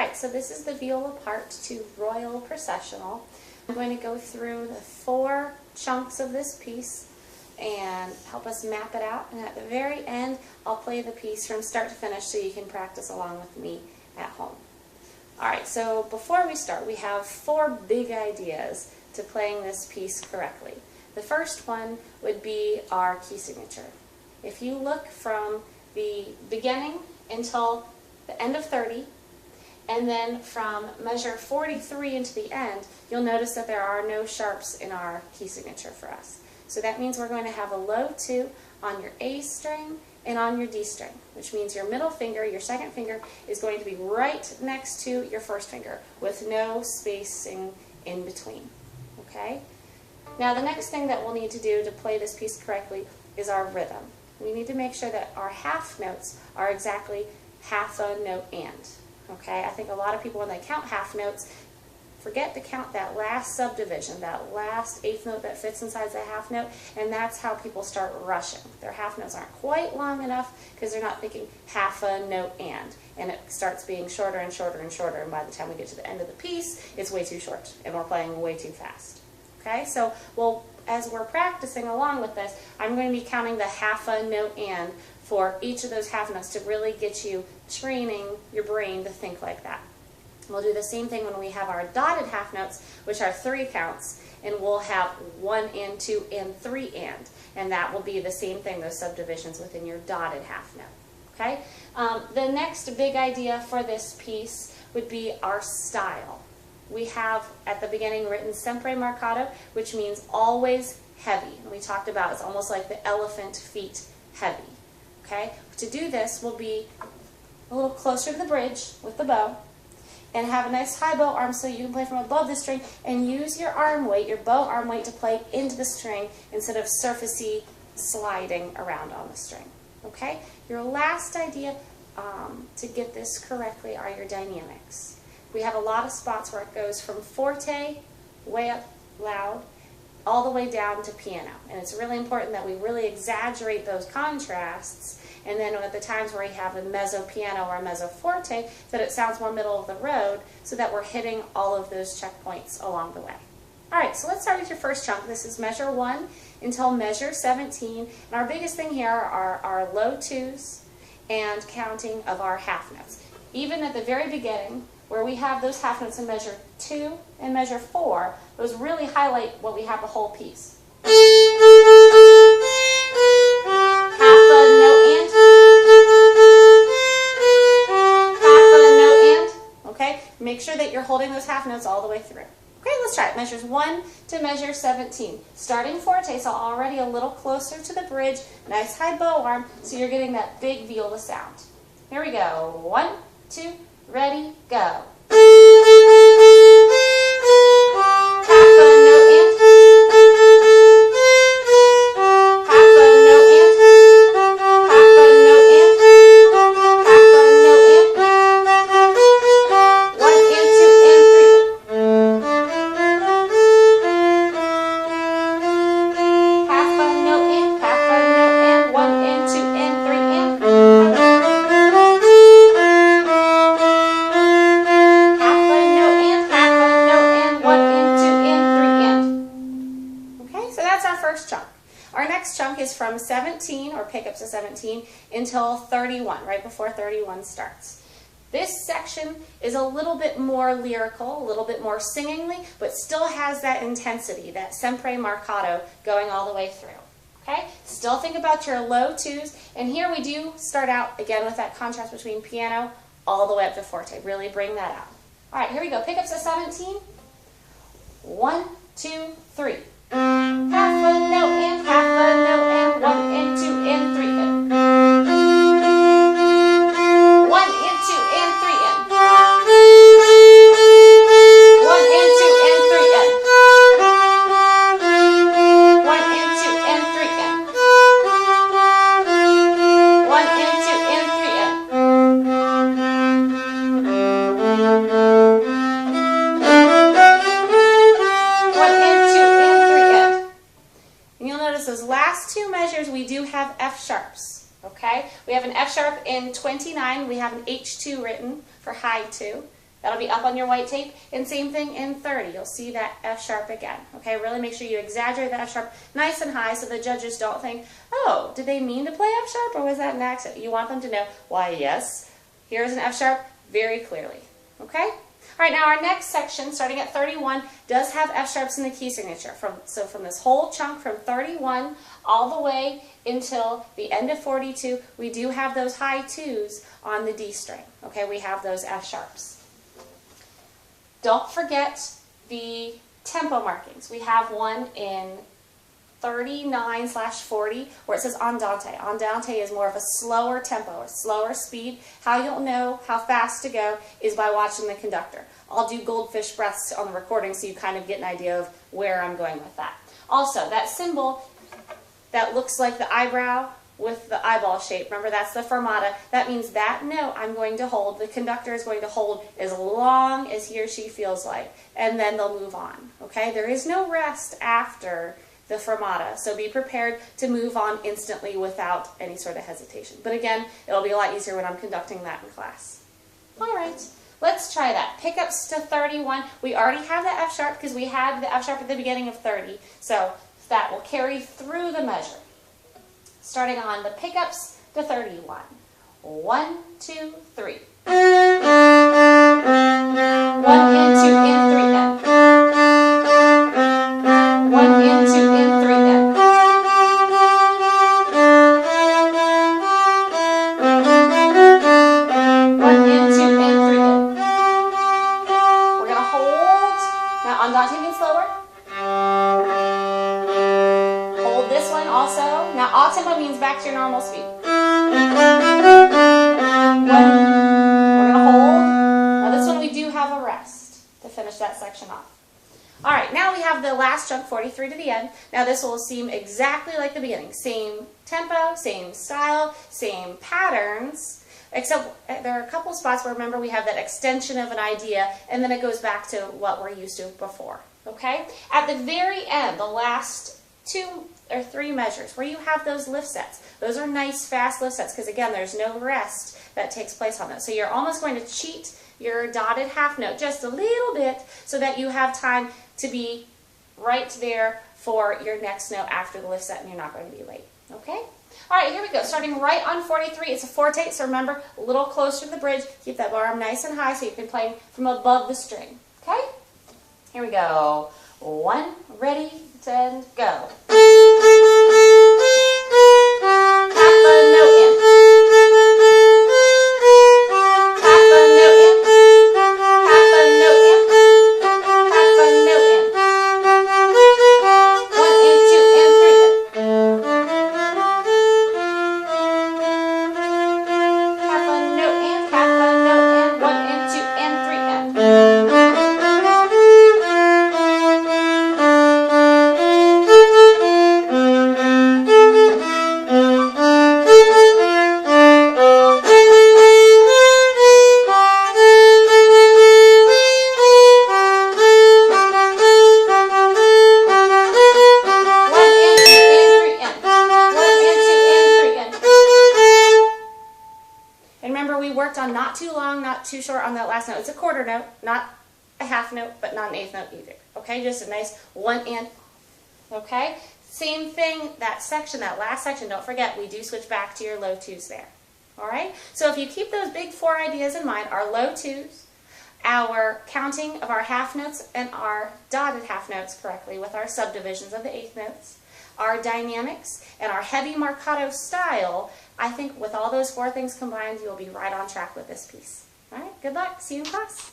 Alright, so this is the viola part to Royal Processional. I'm going to go through the 4 chunks of this piece and help us map it out, and at the very end I'll play the piece from start to finish so you can practice along with me at home. Alright, so before we start, we have 4 big ideas to playing this piece correctly. The first one would be our key signature. If you look from the beginning until the end of 30, and then from measure 43 into the end, you'll notice that there are no sharps in our key signature for us. So that means we're going to have a low 2 on your A string and on your D string, which means your middle finger, your second finger, is going to be right next to your first finger with no spacing in between. Okay? Now the next thing that we'll need to do to play this piece correctly is our rhythm. We need to make sure that our half notes are exactly half a note and. Okay, I think a lot of people, when they count half notes, forget to count that last subdivision, that last eighth note that fits inside the half note, and that's how people start rushing. Their half notes aren't quite long enough because they're not thinking half a note and it starts being shorter and shorter and shorter, and by the time we get to the end of the piece, it's way too short, and we're playing way too fast. Okay, so as we're practicing along with this, I'm going to be counting the half a note and for each of those half notes to really get you training your brain to think like that. We'll do the same thing when we have our dotted half notes, which are 3 counts, and we'll have 1 and 2 and 3 and that will be the same thing, those subdivisions within your dotted half note. Okay? The next big idea for this piece would be our style. We have at the beginning written sempre marcato, which means always heavy. And we talked about it's almost like the elephant feet heavy. Okay? To do this, we'll be a little closer to the bridge with the bow and have a nice high bow arm so you can play from above the string and use your arm weight, your bow arm weight, to play into the string instead of surfacey sliding around on the string. Okay? Your last idea to get this correctly are your dynamics. We have a lot of spots where it goes from forte, way up loud, all the way down to piano. And it's really important that we really exaggerate those contrasts, and then at the times where we have a mezzo piano or a mezzo forte, that it sounds more middle of the road so that we're hitting all of those checkpoints along the way. Alright, so let's start with your first chunk. This is measure 1 until measure 17. And our biggest thing here are our low 2s and counting of our half notes. Even at the very beginning, where we have those half notes in measure 2 and measure 4, those really highlight what we have the whole piece. Half a note and. Half a note and. Okay? Make sure that you're holding those half notes all the way through. Okay, let's try it. Measures 1 to measure 17. Starting forte, so already a little closer to the bridge. Nice high bow arm, so you're getting that big viola sound. Here we go. 1, 2, ready, go. From 17, or pickups to 17, until 31, right before 31 starts. This section is a little bit more lyrical, a little bit more singingly, but still has that intensity, that sempre marcato going all the way through. Okay? Still think about your low 2s, and here we do start out again with that contrast between piano all the way up to forte. Really bring that out. Alright, here we go. Pickups at 17. 1, 2, 3. Half a note and half a note and 1 and 2 and 3 and 1 and 2 and 3 and 1 and 2 and 3 and 1 and 2 and 3 and 1 and 2 and 3 and 1 and 2 and 3 and. And you'll notice those last 2 measures we do have F sharps. Okay? We have an F sharp in 29. We have an H2 written for high 2. That'll be up on your white tape. And same thing in 30. You'll see that F sharp again. Okay, really make sure you exaggerate the F sharp nice and high so the judges don't think, oh, did they mean to play F sharp or was that an accident? You want them to know, why, yes, here's an F sharp very clearly. Okay? All right, now our next section, starting at 31, does have F sharps in the key signature. So from this whole chunk from 31 all the way until the end of 42, we do have those high 2s on the D string. Okay, we have those F sharps. Don't forget the tempo markings. We have one in 39/40 where it says andante. Andante is more of a slower tempo, a slower speed. How you'll know how fast to go is by watching the conductor. I'll do goldfish breaths on the recording so you kind of get an idea of where I'm going with that. Also, that symbol that looks like the eyebrow with the eyeball shape, remember that's the fermata. That means that note I'm going to hold, the conductor is going to hold as long as he or she feels like, and then they'll move on. Okay, there is no rest after the fermata, so be prepared to move on instantly without any sort of hesitation. But again, it'll be a lot easier when I'm conducting that in class. All right, let's try that. Pickups to 31. We already have the F sharp because we had the F sharp at the beginning of 30, so that will carry through the measure. Starting on the pickups to 31. 1, 2, 3. 1 in, 2 in, 3 in. 1 in, 2 in, 3 in. 1 in, 2 in, 3 in. We're going to hold. Now andante means slower. Hold this one also. Now all tempo means back to your normal speed. We're going to hold. Now this one we do have a rest to finish that section off. All right, now we have the last chunk, 43 to the end. Now this will seem exactly like the beginning. Same tempo, same style, same patterns, except there are a couple spots where, remember, we have that extension of an idea, and then it goes back to what we're used to before. Okay? At the very end, the last 2 or 3 measures where you have those lift sets. Those are nice, fast lift sets because, again, there's no rest that takes place on those. So you're almost going to cheat your dotted half note just a little bit so that you have time to be right there for your next note after the lift set and you're not going to be late. Okay? All right, here we go. Starting right on 43, it's a forte, so remember, a little closer to the bridge. Keep that bar arm nice and high so you can play from above the string. Okay? Here we go. 1, ready, and go. Half a note in. Half a note in. Half a note in. Half a note in. 1 and 2 and 3 in. Half a note in. Half a note in. 1 and 2 and 3 in. Not too long, not too short on that last note. It's a quarter note, not a half note, but not an eighth note either. Okay, just a nice 1 and. Okay, same thing, that section, that last section, don't forget, we do switch back to your low 2s there. All right, so if you keep those big 4 ideas in mind, our low 2s, our counting of our half notes and our dotted half notes correctly with our subdivisions of the eighth notes, our dynamics, and our heavy marcato style, I think with all those 4 things combined, you'll be right on track with this piece. All right, good luck. See you in class.